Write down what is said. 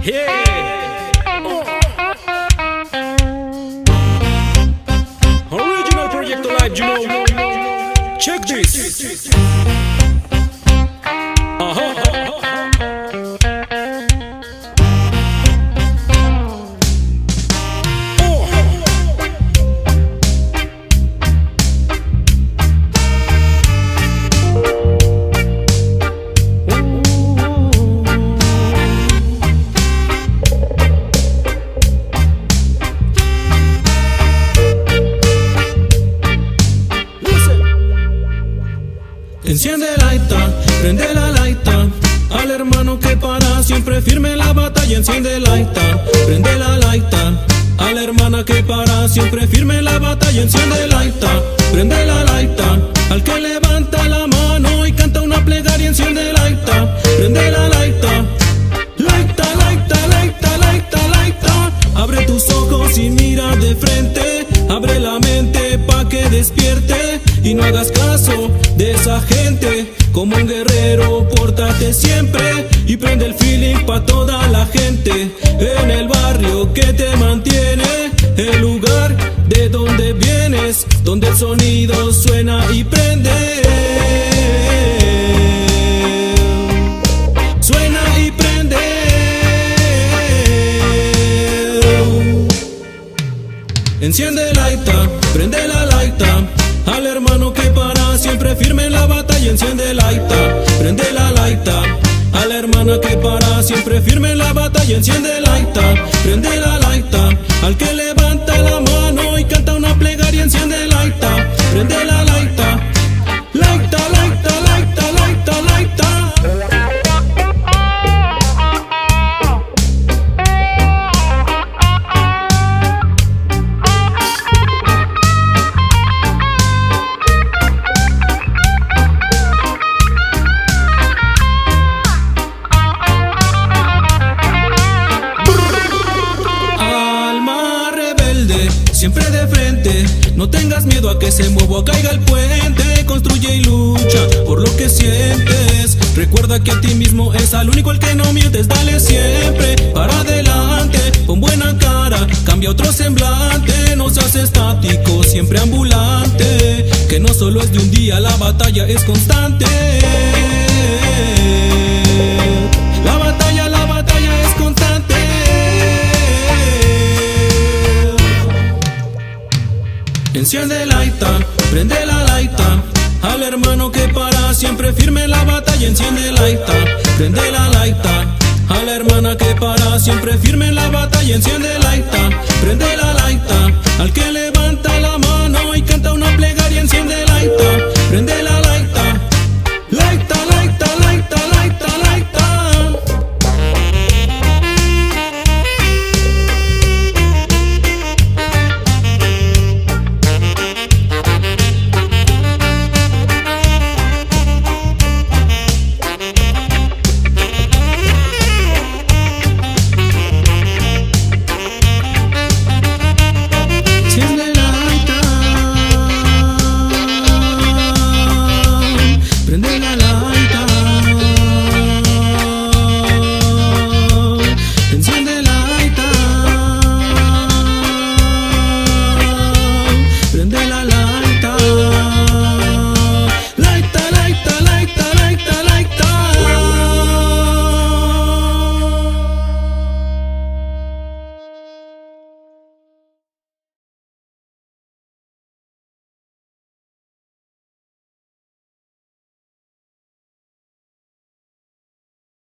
Yeah. Original Proyecto Live, you know. Check this. Enciende la laita, prende la laita. Al hermano que para siempre firme la batalla. Enciende la laita, prende la laita. A la hermana que para siempre firme la batalla. Enciende la laita, prende la laita. Al que levanta la mano y canta una plegaria. Enciende la laita, prende la laita. Laita, laita, laita, laita, laita. Abre tus ojos y mira de frente. Abre la mente pa' que despierte y no hagas caso de esa gente. Como un guerrero, pórtate siempre y prende el feeling pa' toda la gente. En el barrio que te mantiene, el lugar de donde vienes, donde el sonido suena y prende. Suena y prende. Enciende la laita, prende la laita. Al hermano que para siempre firme la batalla. Enciende la laita, prende la laita. A la hermana que para siempre firme la batalla. Enciende la laita, prende la laita. Al que levanta la mano y canta una plegaria. Enciende la laita, prende la laita. Laita, laita, laita, laita, laita. Siempre de frente, no tengas miedo a que se mueva o caiga el puente. Construye y lucha por lo que sientes. Recuerda que a ti mismo es al único al que no mientes. Dale siempre para adelante, pon buena cara, cambia otro semblante. No seas estático, siempre ambulante. Que no solo es de un día, la batalla es constante. La batalla es constante. Enciende la laita, prende la laita. Al hermano que para siempre firme la batalla. Enciende la laita, prende la laita. A la hermana que para siempre firme la batalla. Enciende la laita, prende la